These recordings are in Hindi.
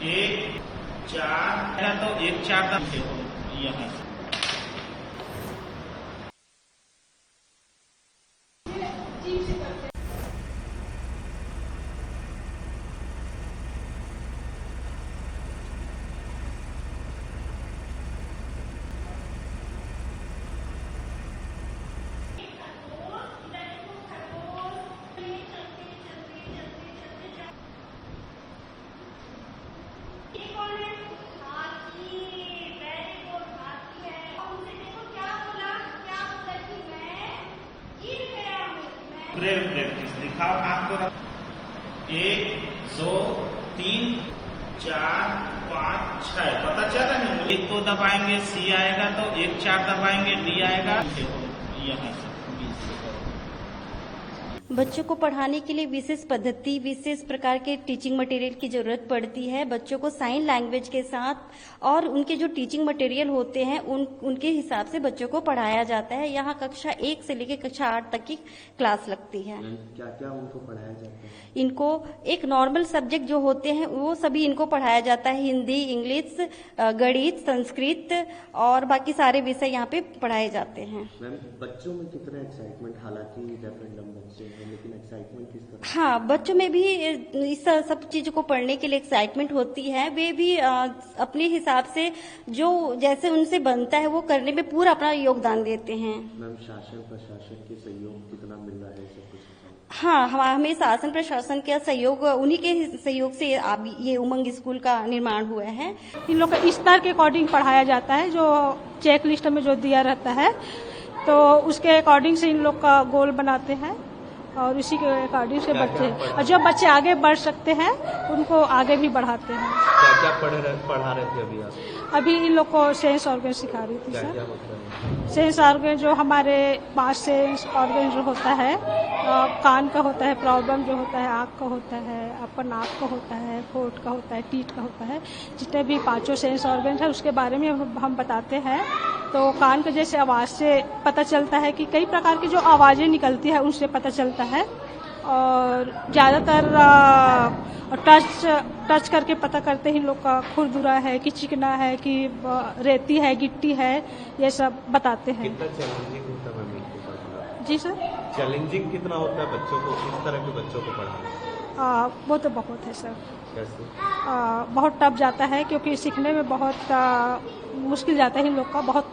1 4 तो 1 4 यहाँ से प्रैक्टिस दिखाओ आपको 1 2 3 4 5 6 पता चला नहीं। 1 2 दबाएंगे सी आएगा तो 1 4 दबाएंगे डी आएगा। यहाँ से बच्चों को पढ़ाने के लिए विशेष पद्धति, विशेष प्रकार के टीचिंग मटेरियल की जरूरत पड़ती है। बच्चों को साइन लैंग्वेज के साथ और उनके जो टीचिंग मटेरियल होते हैं उनके हिसाब से बच्चों को पढ़ाया जाता है। यहाँ कक्षा 1 से लेकर कक्षा 8 तक की क्लास लगती है। क्या क्या उनको पढ़ाया जाता है? इनको एक नॉर्मल सब्जेक्ट जो होते हैं वो सभी इनको पढ़ाया जाता है। हिंदी, इंग्लिश, गणित, संस्कृत और बाकी सारे विषय यहाँ पे पढ़ाए जाते हैं। मैम, बच्चों में कितना एक्साइटमेंट, हालांकि रेफरेंडम बच्चे हैं लेकिन एक्साइटमेंट किस तरह? हाँ, बच्चों में भी इस सब चीजों को पढ़ने के लिए एक्साइटमेंट होती है। वे भी अपने हिसाब से जो जैसे उनसे बनता है वो करने में पूरा अपना योगदान देते हैं। मैम, शासन प्रशासन के सहयोग कितना मिल रहा है सब कुछ? हाँ, हमें शासन प्रशासन का सहयोग, उन्हीं के सहयोग से ये उमंग स्कूल का निर्माण हुआ है। इन लोग का स्तर के अकॉर्डिंग पढ़ाया जाता है। जो चेक लिस्ट में जो दिया रहता है तो उसके अकॉर्डिंग से इन लोग का गोल बनाते हैं और उसी के अकॉर्डिंग से बच्चे, और जो बच्चे आगे बढ़ सकते हैं उनको आगे भी बढ़ाते हैं। क्या क्या पढ़ा रहे थे अभी आप? अभी इन लोग को सेंस ऑर्गन सिखा रही थी सर। सेंस ऑर्गन जो हमारे 5 सेंस ऑर्गन जो होता है, कान का होता है, प्रॉब्लम जो होता है, आँख का होता है, आपका नाक का होता है, होंठ का होता है, टीथ का होता है, जितने भी 5 सेंस ऑर्गन है उसके बारे में हम बताते हैं। तो कान के जैसे आवाज से पता चलता है कि कई प्रकार की जो आवाजें निकलती है उनसे पता चलता है। और ज्यादातर टच करके पता करते हैं इन लोग का खुरदुरा है कि चिकना है कि रेती है, गिट्टी है, ये सब बताते हैं। कितना चैलेंजिंग होता है मैम? जी सर, चैलेंजिंग कितना होता है बच्चों को, इस तरह के बच्चों को पढ़ाना? वो तो बहुत है सर। कैसे? बहुत टफ जाता है क्योंकि सीखने में बहुत मुश्किल जाता है इन लोग का। बहुत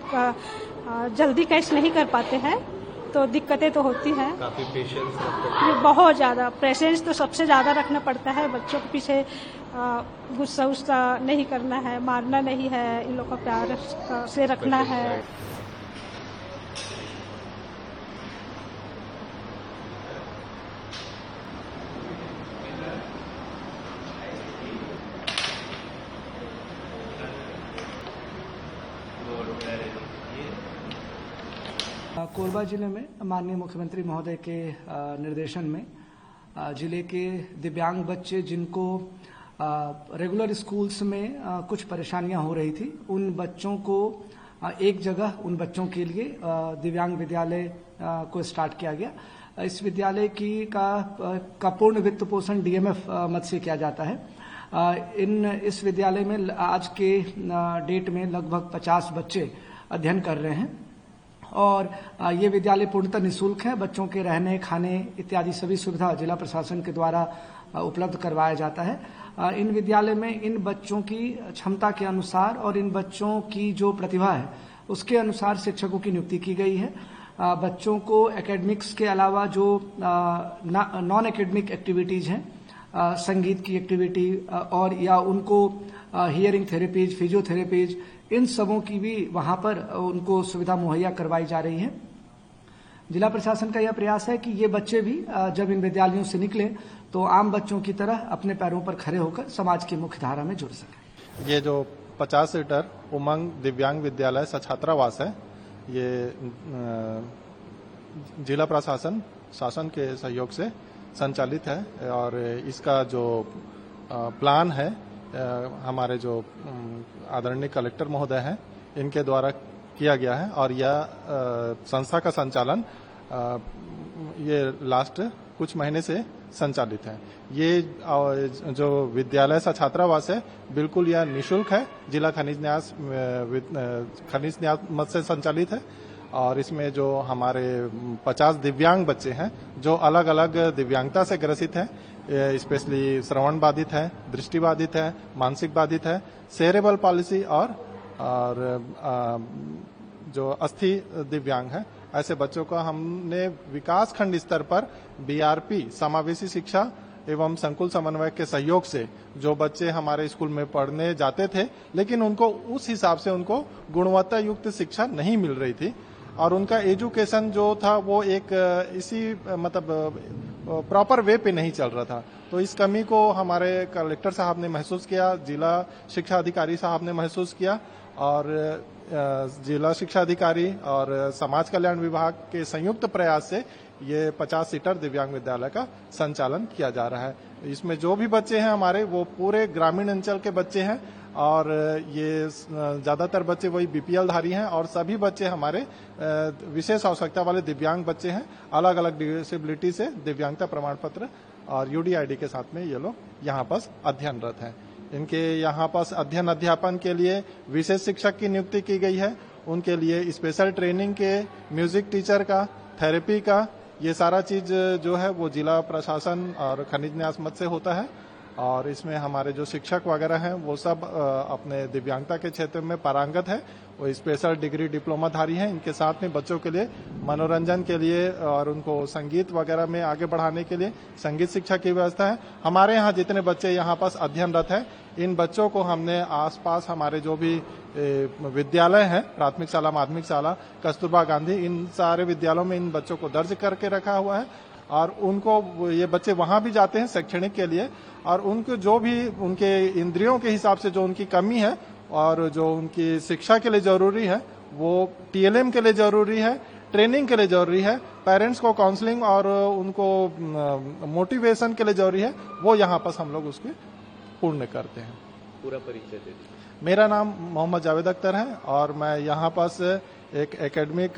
जल्दी कैच नहीं कर पाते हैं तो दिक्कतें तो होती हैं। काफी पेशेंस रखते हैं। बहुत ज्यादा पेशेंस तो सबसे ज्यादा रखना पड़ता है। बच्चों के पीछे गुस्सा उस्सा नहीं करना है, मारना नहीं है, इन लोग का प्यार से रखना है। कोरबा जिले में माननीय मुख्यमंत्री महोदय के निर्देशन में जिले के दिव्यांग बच्चे जिनको रेगुलर स्कूल्स में कुछ परेशानियां हो रही थी, उन बच्चों को एक जगह, उन बच्चों के लिए दिव्यांग विद्यालय को स्टार्ट किया गया। इस विद्यालय का पूर्ण वित्त पोषण डीएमएफ मद से किया जाता है। इस विद्यालय में आज के डेट में लगभग 50 बच्चे अध्ययन कर रहे हैं और ये विद्यालय पूर्णतः निःशुल्क है। बच्चों के रहने, खाने इत्यादि सभी सुविधा जिला प्रशासन के द्वारा उपलब्ध करवाया जाता है। इन विद्यालय में इन बच्चों की क्षमता के अनुसार और इन बच्चों की जो प्रतिभा है उसके अनुसार शिक्षकों की नियुक्ति की गई है। बच्चों को एकेडमिक्स के अलावा जो नॉन एकेडमिक एक्टिविटीज हैं, संगीत की एक्टिविटी और या उनको हियरिंग थेरेपीज, फिजियोथेरेपीज, इन सबों की भी वहां पर उनको सुविधा मुहैया करवाई जा रही है। जिला प्रशासन का यह प्रयास है कि ये बच्चे भी जब इन विद्यालयों से निकले तो आम बच्चों की तरह अपने पैरों पर खड़े होकर समाज की मुख्य धारा में जुड़ सके। ये जो 50 सीटर उमंग दिव्यांग विद्यालय छात्रावास है, ये जिला प्रशासन शासन के सहयोग से संचालित है और इसका जो प्लान है हमारे जो आदरणीय कलेक्टर महोदय हैं इनके द्वारा किया गया है और यह संस्था का संचालन ये लास्ट कुछ महीने से संचालित है। ये जो विद्यालय सा छात्रावास है बिल्कुल यह निःशुल्क है, जिला खनिज न्यास मद से संचालित है और इसमें जो हमारे 50 दिव्यांग बच्चे हैं जो अलग अलग दिव्यांगता से ग्रसित हैं, स्पेशली श्रवण बाधित है, दृष्टि बाधित है, मानसिक बाधित है, सेरेबल पॉलिसी और जो अस्थि दिव्यांग है, ऐसे बच्चों का हमने विकास खंड स्तर पर बीआरपी समावेशी शिक्षा एवं संकुल समन्वय के सहयोग से जो बच्चे हमारे स्कूल में पढ़ने जाते थे लेकिन उनको उस हिसाब से उनको गुणवत्ता युक्त शिक्षा नहीं मिल रही थी और उनका एजुकेशन जो था वो एक इसी मतलब प्रॉपर वे पे नहीं चल रहा था। तो इस कमी को हमारे कलेक्टर साहब ने महसूस किया, जिला शिक्षा अधिकारी साहब ने महसूस किया और जिला शिक्षा अधिकारी और समाज कल्याण विभाग के संयुक्त प्रयास से ये 50 सीटर दिव्यांग विद्यालय का संचालन किया जा रहा है। इसमें जो भी बच्चे हैं हमारे वो पूरे ग्रामीण अंचल के बच्चे हैं और ये ज्यादातर बच्चे वही बीपीएल धारी हैं और सभी बच्चे हमारे विशेष आवश्यकता वाले दिव्यांग बच्चे हैं। अलग अलग डिसेबिलिटी से दिव्यांगता प्रमाण पत्र और यूडीआईडी के साथ में ये लोग यहाँ पर अध्ययनरत हैं। इनके यहाँ पास अध्ययन अध्यापन के लिए विशेष शिक्षक की नियुक्ति की गई है। उनके लिए स्पेशल ट्रेनिंग के, म्यूजिक टीचर का, थेरेपी का, ये सारा चीज जो है वो जिला प्रशासन और खनिज न्यास मद से होता है और इसमें हमारे जो शिक्षक वगैरह हैं वो सब अपने दिव्यांगता के क्षेत्र में पारंगत है, वो स्पेशल डिग्री डिप्लोमा धारी हैं। इनके साथ में बच्चों के लिए मनोरंजन के लिए और उनको संगीत वगैरह में आगे बढ़ाने के लिए संगीत शिक्षा की व्यवस्था है। हमारे यहाँ जितने बच्चे यहाँ पास अध्ययनरत हैं इन बच्चों को हमने आसपास हमारे जो भी विद्यालय हैं, प्राथमिक शाला, माध्यमिक शाला, कस्तूरबा गांधी, इन सारे विद्यालयों में इन बच्चों को दर्ज करके रखा हुआ है और उनको ये बच्चे वहां भी जाते हैं शैक्षणिक के लिए और उनको जो भी उनके इंद्रियों के हिसाब से जो उनकी कमी है और जो उनकी शिक्षा के लिए जरूरी है वो टीएलएम के लिए जरूरी है, ट्रेनिंग के लिए जरूरी है, पेरेंट्स को काउंसलिंग और उनको मोटिवेशन के लिए जरूरी है, वो यहाँ पर हम लोग उसकी पूर्ण करते हैं। पूरा परिचय दे दीजिए। मेरा नाम मोहम्मद जावेद अख्तर है और मैं यहाँ पास एक एकेडमिक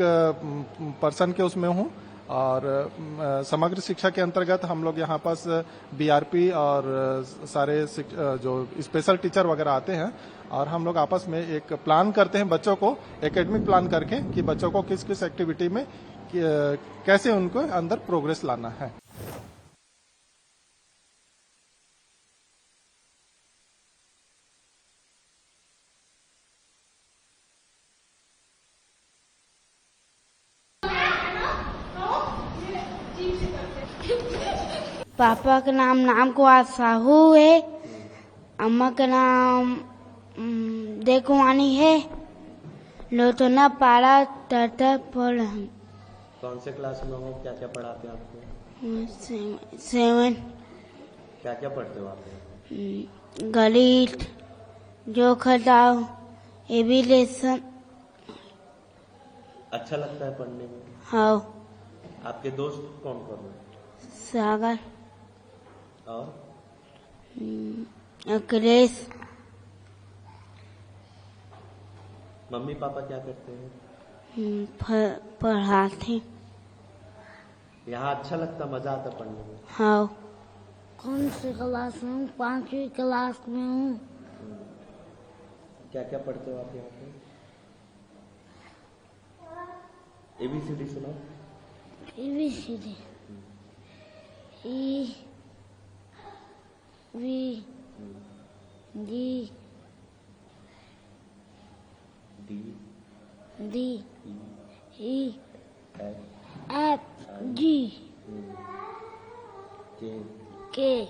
पर्सन के उसमें हूँ और समग्र शिक्षा के अंतर्गत हम लोग यहाँ पास बीआरपी और सारे जो स्पेशल टीचर वगैरह आते हैं और हम लोग आपस में एक प्लान करते हैं बच्चों को एकेडमिक प्लान करके कि बच्चों को किस किस एक्टिविटी में कैसे उनको अंदर प्रोग्रेस लाना है। पापा का नाम कुमार साहू है, अम्मा का नाम देकुवानी है, लोटना पारा तरतर पढ़। कौन से क्लास में हो, क्या क्या पढ़ाते हैं आपको? 7। क्या क्या पढ़ते हो आप? गणित, जोखदाव, एविलेशन। अच्छा लगता है पढ़ने में? हाँ। आपके दोस्त कौन कौन है? सागर और अखिलेश। मम्मी पापा क्या करते हैं? पढ़ाते। यहाँ अच्छा लगता, मजा आता पढ़ने में? हाँ। कौन सी क्लास में हूँ? 5वीं क्लास में हूँ। क्या क्या पढ़ते हो आप यहाँ पे? ABCD सुनाओ। ABCD E V G D E F G K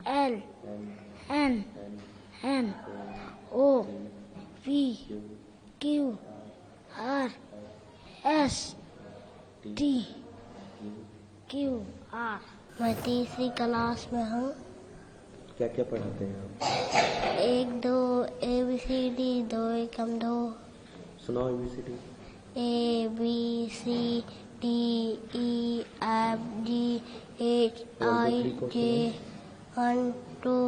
L N O P Q R S T Q R। मैं 3री क्लास में हूँ। क्या क्या पढ़ाते हैं आप? 1 2 ABCD 2 1 2। सुनाओ ABCD। A B C D E F G H I J 1 2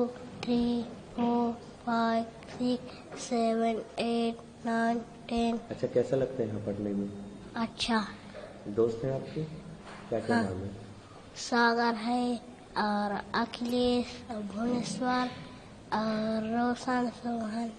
3 4 5 6 7 8 9 10। अच्छा, कैसा लगता है यहाँ पढ़ने में? अच्छा। दोस्त हैं आपके? क्या क्या नाम है? सागर है और अखिलेश और भुवनेश्वर और रोशन चौहान।